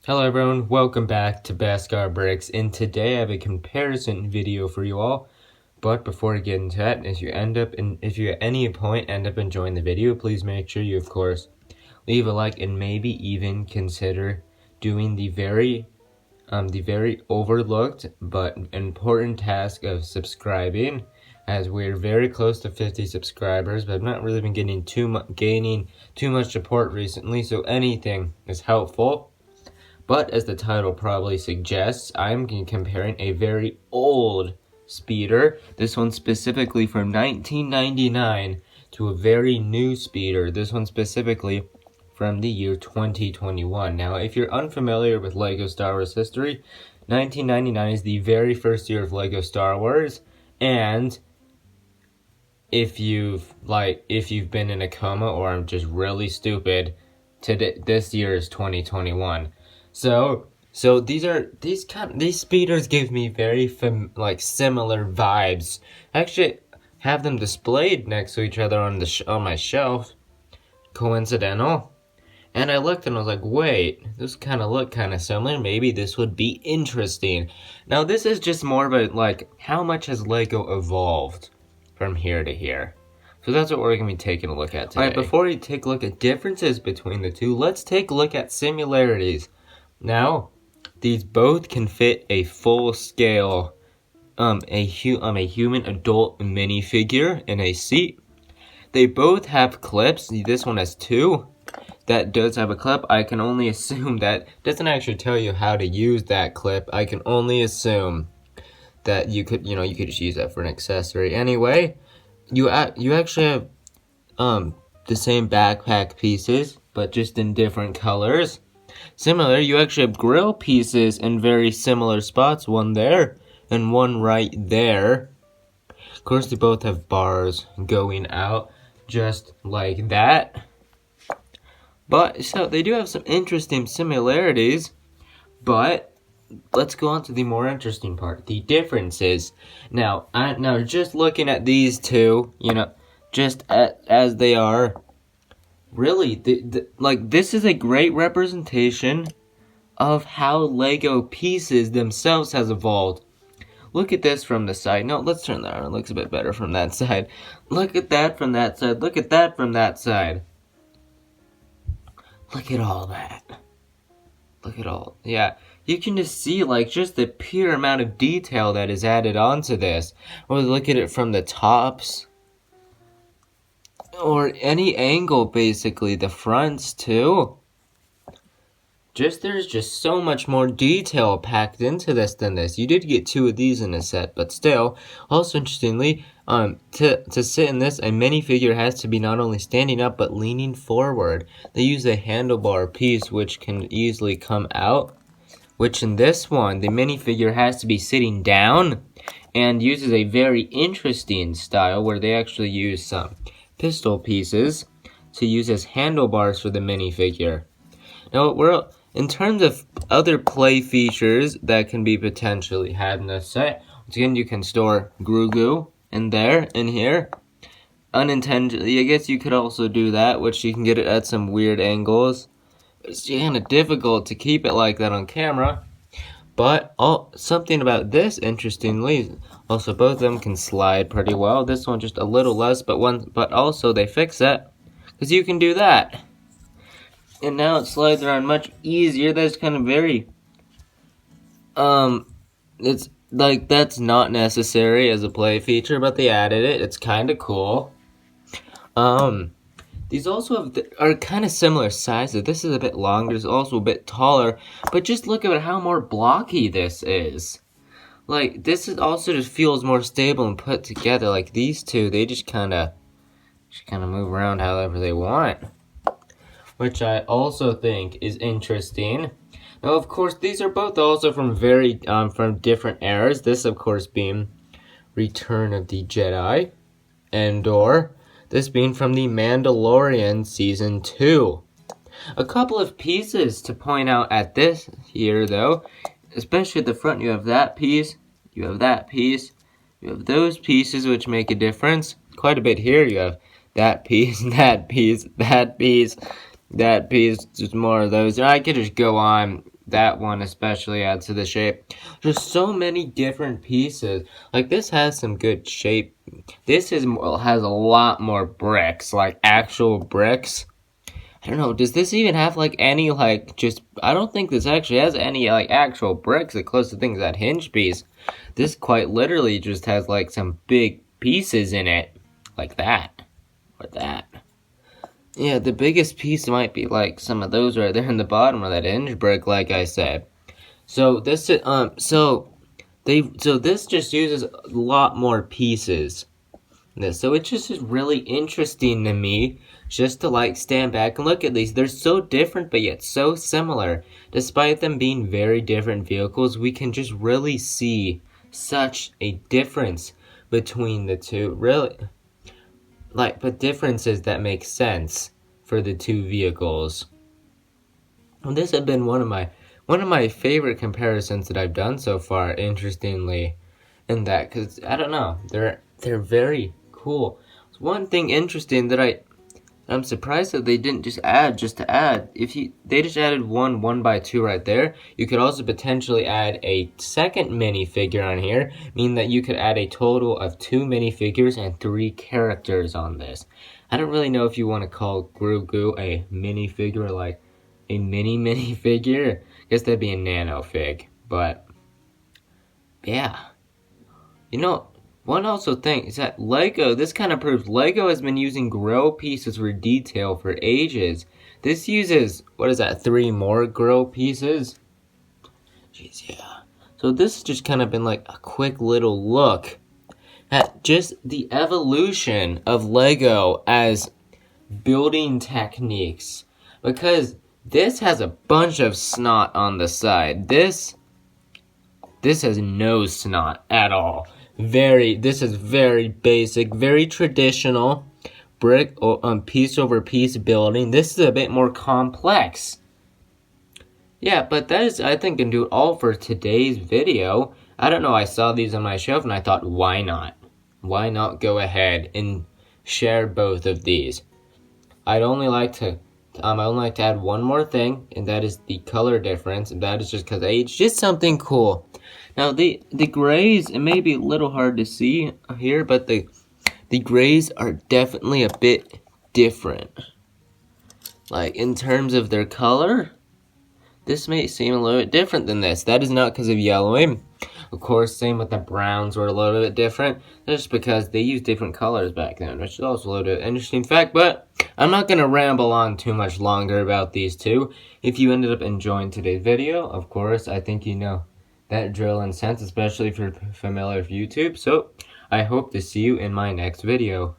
Hello everyone, welcome back to Bascar Bricks, and today I have a comparison video for you all. But before I get into that, if you at any point end up enjoying the video, please make sure you of course leave a like and maybe even consider doing the very overlooked but important task of subscribing, as we're very close to 50 subscribers, but I've not really been gaining too much support recently, so anything is helpful. But as the title probably suggests, I'm comparing a very old speeder, this one specifically from 1999, to a very new speeder, this one specifically from the year 2021. Now, if you're unfamiliar with LEGO Star Wars history, 1999 is the very first year of LEGO Star Wars, and if you've been in a coma or I'm just really stupid, this year is 2021. So these speeders give me very similar vibes. I actually have them displayed next to each other on my shelf. Coincidental. And I looked and I was like, wait, this look kind of similar. Maybe this would be interesting. Now this is just more of a how much has Lego evolved from here to here. So that's what we're going to be taking a look at today. Alright, before we take a look at differences between the two, let's take a look at similarities. Now, these both can fit a full-scale, a human adult minifigure in a seat. They both have clips. This one has two. That does have a clip. I can only assume that doesn't actually tell you how to use that clip. I can only assume that you could just use that for an accessory. Anyway, you actually have the same backpack pieces, but just in different colors. Similar, you actually have grill pieces in very similar spots, one there and one right there. Of course, they both have bars going out just like that. But so they do have some interesting similarities, but let's go on to the more interesting part, the differences. Now just looking at these two, just as they are, really, this is a great representation of how Lego pieces themselves has evolved. Look at this from the side. No, let's turn that around. It looks a bit better from that side. Look at that from that side. Look at that from that side. Look at all that. Look at all. Yeah, you can just see just the pure amount of detail that is added onto this. Or look at it from the tops. Or any angle, basically, the fronts too. There's just so much more detail packed into this than this. You did get two of these in a set, but still. Also, interestingly, to sit in this, a minifigure has to be not only standing up, but leaning forward. They use a handlebar piece, which can easily come out. Which in this one, the minifigure has to be sitting down, and uses a very interesting style where they actually use some pistol pieces to use as handlebars for the minifigure. Now, in terms of other play features that can be potentially had in this set, once again, you can store Grogu in here. Unintentionally, I guess you could also do that, which you can get it at some weird angles. It's kind of difficult to keep it like that on camera. But something about this, interestingly, also both of them can slide pretty well. This one just a little less, but also they fix that because you can do that. And now it slides around much easier. That's kind of very it's that's not necessary as a play feature, but they added it. It's kind of cool. These also are kind of similar sizes. This is a bit longer. It's also a bit taller. But just look at how more blocky this is. This is also just feels more stable and put together. Like these two, they just kind of move around however they want. Which I also think is interesting. Now, of course, these are both also from from different eras. This, of course, being Return of the Jedi, Andor. This being from The Mandalorian Season 2. A couple of pieces to point out at this here, though. Especially at the front, you have that piece, you have that piece, you have those pieces which make a difference. Quite a bit here. You have that piece, that piece, that piece, that piece, just more of those. I could just go on. that one especially adds to the shape. There's so many different pieces. Like, this has some good shape. This has a lot more bricks, like actual bricks. I don't know, does this even have, like, any, like, just, I don't think this actually has any, like, actual bricks. The closest thing is that hinge piece. This quite literally just has, like, some big pieces in it. Like that. Or that. Yeah, the biggest piece might be, like, some of those right there in the bottom of that hinge brick, like I said. So, this, so this just uses a lot more pieces. So it's just really interesting to me just to like stand back and look at these. They're so different but yet so similar. Despite them being very different vehicles, we can just really see such a difference between the two. Really, like, but differences that make sense for the two vehicles. And this has been one of my favorite comparisons that I've done so far, interestingly, in that, because I don't know, they're very cool. One thing interesting that I'm surprised that they didn't just to add. They just added one 1x2 right there. You could also potentially add a second minifigure on here, meaning that you could add a total of 2 minifigures and 3 characters on this. I don't really know if you want to call Grogu a minifigure, like a minifigure. I guess that'd be a nano fig, but yeah. You know, one also thing is that this kind of proves Lego has been using grow pieces for detail for ages. This uses, 3 more grow pieces? Jeez, yeah. So this has just kind of been like a quick little look at just the evolution of Lego as building techniques. Because this has a bunch of snot on the side. This has no snot at all. This is very basic, very traditional brick or piece over piece building. This is a bit more complex. Yeah, but that is, I think, gonna do it all for today's video. I don't know, I saw these on my shelf and I thought, why not? Why not go ahead and share both of these? I'd only like to add one more thing, and that is the color difference, and that is just because it's just something cool. Now, the grays, it may be a little hard to see here, but the grays are definitely a bit different. Like, in terms of their color, this may seem a little bit different than this. That is not because of yellowing. Of course, same with the browns were a little bit different. That's just because they used different colors back then, which is also a little bit interesting fact, but I'm not going to ramble on too much longer about these two. If you ended up enjoying today's video, of course, I think you know that drill and sense, especially if you're familiar with YouTube. So, I hope to see you in my next video.